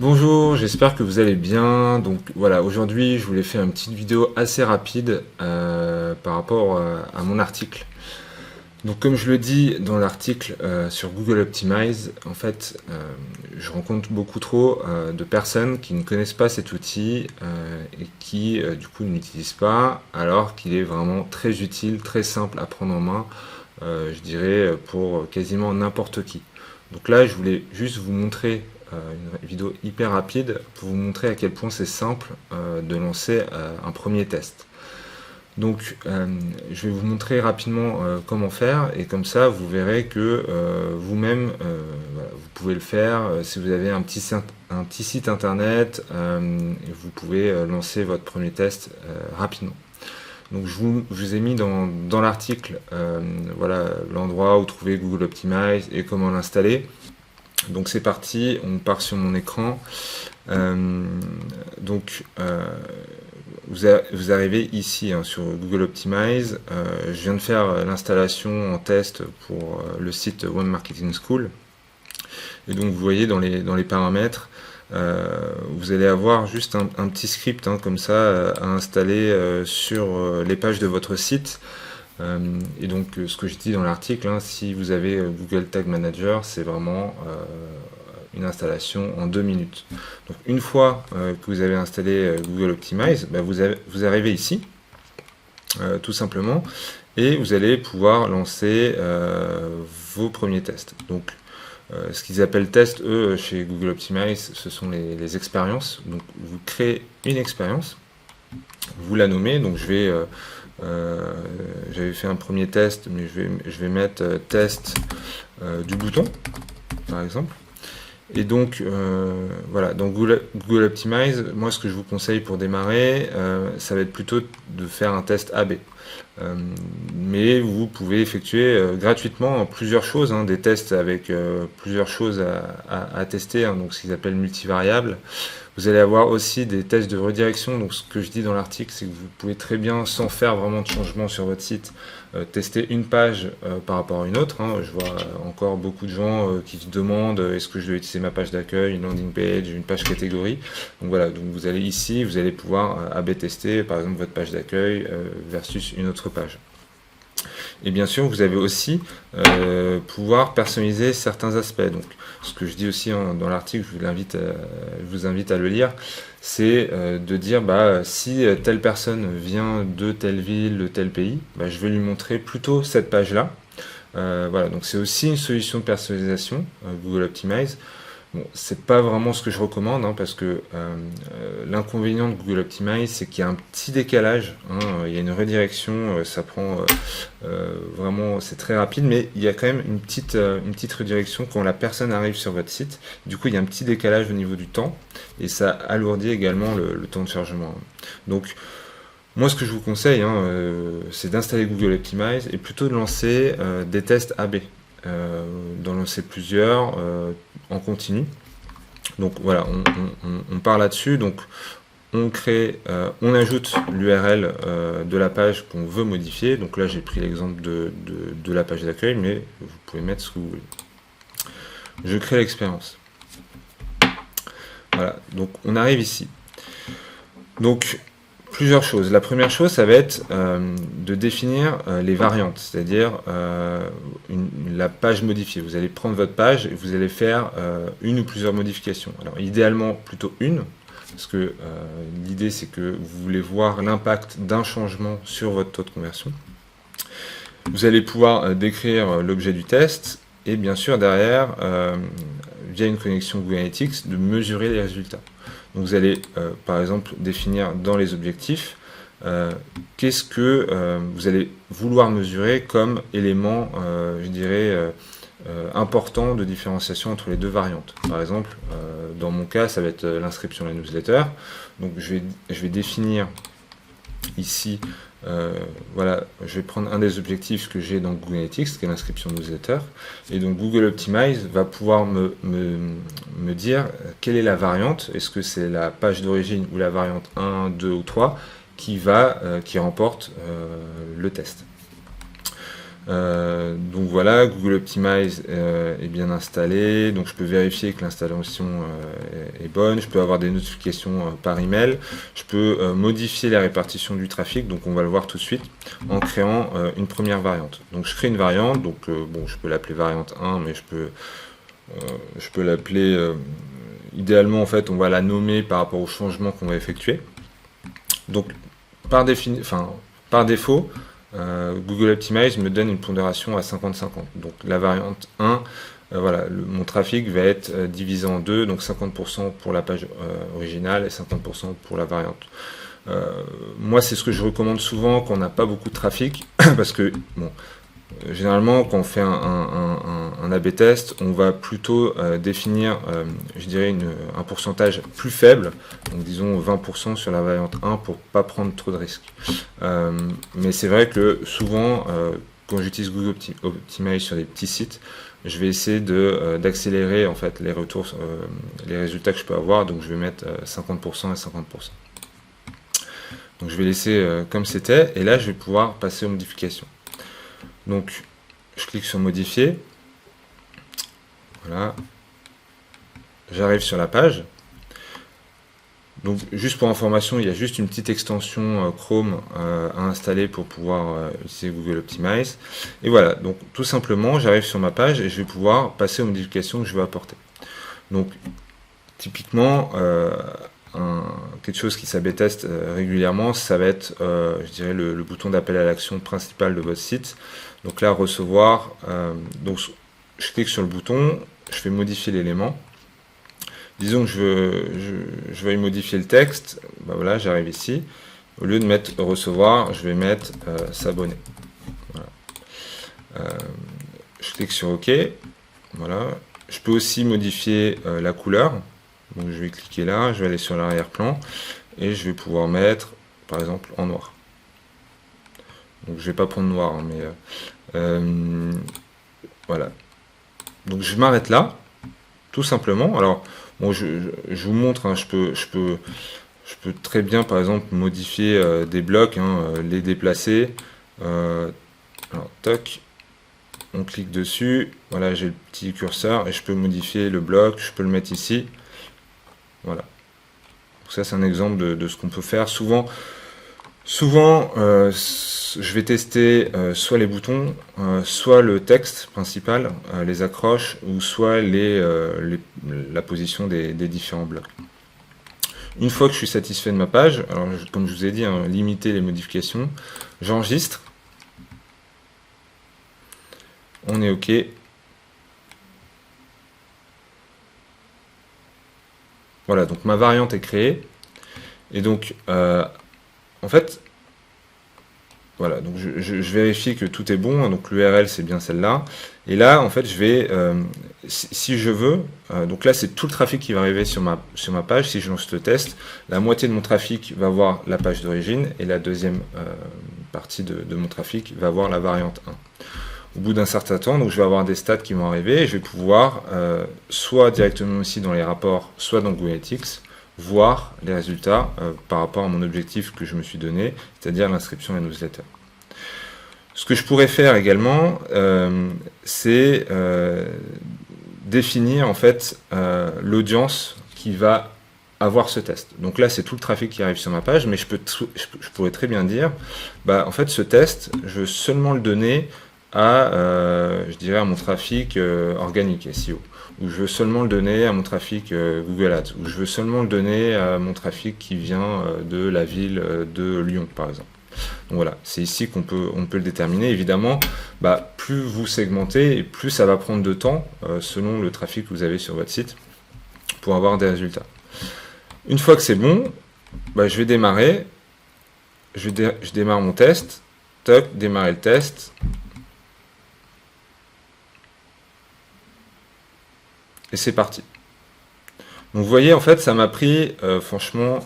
Bonjour, j'espère que vous allez bien. Donc voilà, aujourd'hui je voulais faire une petite vidéo assez rapide par rapport à mon article. Donc comme je le dis dans l'article sur Google Optimize, en fait je rencontre beaucoup trop de personnes qui ne connaissent pas cet outil et qui du coup ne l'utilisent pas, alors qu'il est vraiment très utile, très simple à prendre en main, je dirais pour quasiment n'importe qui. Donc là je voulais juste vous montrer une vidéo hyper rapide pour vous montrer à quel point c'est simple de lancer un premier test. Donc je vais vous montrer rapidement comment faire et comme ça vous verrez que vous-même voilà, vous pouvez le faire si vous avez un petit site internet vous pouvez lancer votre premier test rapidement. Donc je vous ai mis dans l'article voilà, l'endroit où trouver Google Optimize et comment l'installer. Donc c'est parti, on part sur mon écran. Donc vous arrivez ici hein, sur Google Optimize. Je viens de faire l'installation en test pour le site One Marketing School. Et donc vous voyez dans les paramètres, vous allez avoir juste un petit script hein, comme ça à installer sur les pages de votre site. Et donc ce que je dis dans l'article, hein, si vous avez Google Tag Manager, c'est vraiment une installation en 2 minutes. Donc une fois que vous avez installé Google Optimize, bah, vous arrivez ici, tout simplement, et vous allez pouvoir lancer vos premiers tests. Donc ce qu'ils appellent tests, eux, chez Google Optimize, ce sont les expériences. Donc vous créez une expérience, vous la nommez, donc j'avais fait un premier test, mais je vais mettre test du bouton, par exemple. Et donc, voilà, dans Google Optimize, moi ce que je vous conseille pour démarrer, ça va être plutôt de faire un test AB. Mais vous pouvez effectuer gratuitement plusieurs choses, hein, des tests avec plusieurs choses à tester, hein, donc ce qu'ils appellent multivariables. Vous allez avoir aussi des tests de redirection, donc ce que je dis dans l'article, c'est que vous pouvez très bien, sans faire vraiment de changement sur votre site, tester une page par rapport à une autre. Hein. Je vois encore beaucoup de gens qui se demandent est-ce que je dois utiliser ma page d'accueil, une landing page, une page catégorie. Donc voilà, donc vous allez ici, vous allez pouvoir AB tester par exemple votre page d'accueil versus une autre page. Et bien sûr, vous avez aussi pouvoir personnaliser certains aspects. Donc, ce que je dis aussi hein, dans l'article, je vous invite à le lire, c'est de dire bah, si telle personne vient de telle ville, de tel pays, bah, je vais lui montrer plutôt cette page-là. Voilà, donc c'est aussi une solution de personnalisation, Google Optimize. Bon, c'est pas vraiment ce que je recommande, hein, parce que l'inconvénient de Google Optimize, c'est qu'il y a un petit décalage, hein, il y a une redirection, ça prend vraiment, c'est très rapide, mais il y a quand même une petite redirection quand la personne arrive sur votre site. Du coup, il y a un petit décalage au niveau du temps, et ça alourdit également le temps de chargement. Donc, moi, ce que je vous conseille, hein, c'est d'installer Google Optimize et plutôt de lancer des tests AB. D'en lancer plusieurs en continu. Donc voilà, on part là-dessus. Donc on crée, on ajoute l'URL de la page qu'on veut modifier. Donc là, j'ai pris l'exemple de la page d'accueil, mais vous pouvez mettre ce que vous voulez. Je crée l'expérience. Voilà, donc on arrive ici. Donc plusieurs choses. La première chose, ça va être de définir les variantes, c'est-à-dire la page modifiée. Vous allez prendre votre page et vous allez faire une ou plusieurs modifications. Alors idéalement plutôt une, parce que l'idée c'est que vous voulez voir l'impact d'un changement sur votre taux de conversion. Vous allez pouvoir décrire l'objet du test et bien sûr derrière, via une connexion Google Analytics, de mesurer les résultats. Donc vous allez par exemple définir dans les objectifs qu'est-ce que vous allez vouloir mesurer comme élément, je dirais, important de différenciation entre les deux variantes. Par exemple, dans mon cas, ça va être l'inscription à la newsletter. Donc je vais définir ici, voilà, je vais prendre un des objectifs que j'ai dans Google Analytics, qui est l'inscription newsletter, et donc Google Optimize va pouvoir me dire quelle est la variante, est-ce que c'est la page d'origine ou la variante 1, 2 ou 3 qui remporte le test. Donc voilà, Google Optimize est bien installé, donc je peux vérifier que l'installation est bonne, je peux avoir des notifications par email, je peux modifier la répartition du trafic, donc on va le voir tout de suite, en créant une première variante. Donc je crée une variante, donc bon, je peux l'appeler variante 1, mais je peux l'appeler, idéalement en fait on va la nommer par rapport au changement qu'on va effectuer. Donc par défaut, Google Optimize me donne une pondération à 50-50. Donc la variante 1, voilà, mon trafic va être divisé en deux, donc 50% pour la page originale et 50% pour la variante. Moi, c'est ce que je recommande souvent quand on n'a pas beaucoup de trafic, parce que, bon, généralement, quand on fait un A/B test, on va plutôt définir, je dirais, un pourcentage plus faible, donc disons 20% sur la variante 1 pour pas prendre trop de risques. Mais c'est vrai que souvent, quand j'utilise Google Optimize sur des petits sites, je vais essayer d'accélérer en fait les retours, les résultats que je peux avoir, donc je vais mettre 50% et 50%. Donc je vais laisser comme c'était, et là je vais pouvoir passer aux modifications. Donc, je clique sur modifier. Voilà. J'arrive sur la page. Donc, juste pour information, il y a juste une petite extension Chrome à installer pour pouvoir utiliser Google Optimize. Et voilà, donc tout simplement, j'arrive sur ma page et je vais pouvoir passer aux modifications que je veux apporter. Donc, typiquement, quelque chose qui s'A/B teste régulièrement, ça va être, je dirais, le bouton d'appel à l'action principal de votre site. Donc là, recevoir, donc je clique sur le bouton, je fais modifier l'élément. Disons que je vais modifier le texte, ben voilà, j'arrive ici. Au lieu de mettre recevoir, je vais mettre s'abonner. Voilà. Je clique sur OK. Voilà. Je peux aussi modifier la couleur. Donc je vais cliquer là, je vais aller sur l'arrière-plan et je vais pouvoir mettre, par exemple, en noir. Donc je vais pas prendre noir, hein, mais voilà. Donc je m'arrête là, tout simplement. Alors bon, je vous montre, hein, je peux très bien, par exemple, modifier des blocs, hein, les déplacer. Alors toc, on clique dessus. Voilà, j'ai le petit curseur et je peux modifier le bloc. Je peux le mettre ici. Voilà. Donc ça, c'est un exemple de ce qu'on peut faire. Souvent, je vais tester soit les boutons, soit le texte principal, les accroches, ou soit la position des différents blocs. Une fois que je suis satisfait de ma page, alors comme je vous ai dit, hein, limiter les modifications, j'enregistre. On est OK. Voilà, donc ma variante est créée. Et donc, en fait, voilà, donc je vérifie que tout est bon. Donc l'URL, c'est bien celle-là. Et là, en fait, je vais, si je veux, donc là, c'est tout le trafic qui va arriver sur ma page. Si je lance le test, la moitié de mon trafic va voir la page d'origine et la deuxième partie de mon trafic va voir la variante 1. Au bout d'un certain temps, donc je vais avoir des stats qui vont arriver et je vais pouvoir, soit directement aussi dans les rapports, soit dans Google Analytics, voir les résultats par rapport à mon objectif que je me suis donné, c'est-à-dire l'inscription à la newsletter. Ce que je pourrais faire également, c'est définir en fait l'audience qui va avoir ce test. Donc là, c'est tout le trafic qui arrive sur ma page, mais je pourrais très bien dire, bah, en fait, ce test, je veux seulement le donner à, je dirais, à mon trafic organique SEO, ou je veux seulement le donner à mon trafic Google Ads, ou je veux seulement le donner à mon trafic qui vient de la ville de Lyon, par exemple. Donc voilà, c'est ici qu'on peut le déterminer. Évidemment, bah, plus vous segmentez, et plus ça va prendre de temps selon le trafic que vous avez sur votre site pour avoir des résultats. Une fois que c'est bon, bah, je vais démarrer. Je démarre mon test. Toc, démarrer le test. Et c'est parti. Donc vous voyez, en fait, ça m'a pris franchement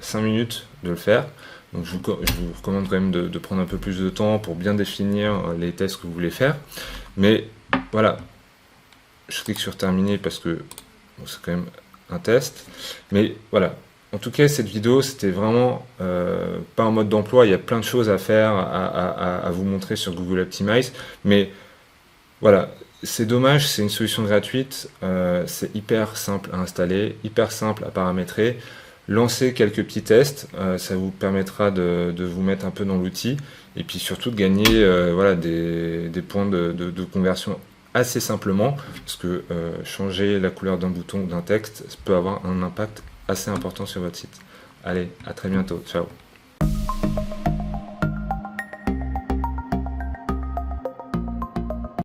5 minutes de le faire. Donc je vous recommande quand même de prendre un peu plus de temps pour bien définir les tests que vous voulez faire. Mais voilà, je clique sur terminer parce que bon, c'est quand même un test. Mais voilà, En tout cas, cette vidéo, c'était vraiment pas en mode d'emploi. Il y a plein de choses à faire, à vous montrer sur Google Optimize. Mais voilà, c'est dommage, c'est une solution gratuite. C'est hyper simple à installer, hyper simple à paramétrer. Lancez quelques petits tests, ça vous permettra de vous mettre un peu dans l'outil. Et puis surtout de gagner voilà, des points de conversion assez simplement. Parce que changer la couleur d'un bouton ou d'un texte, ça peut avoir un impact assez important sur votre site. Allez, à très bientôt. Ciao.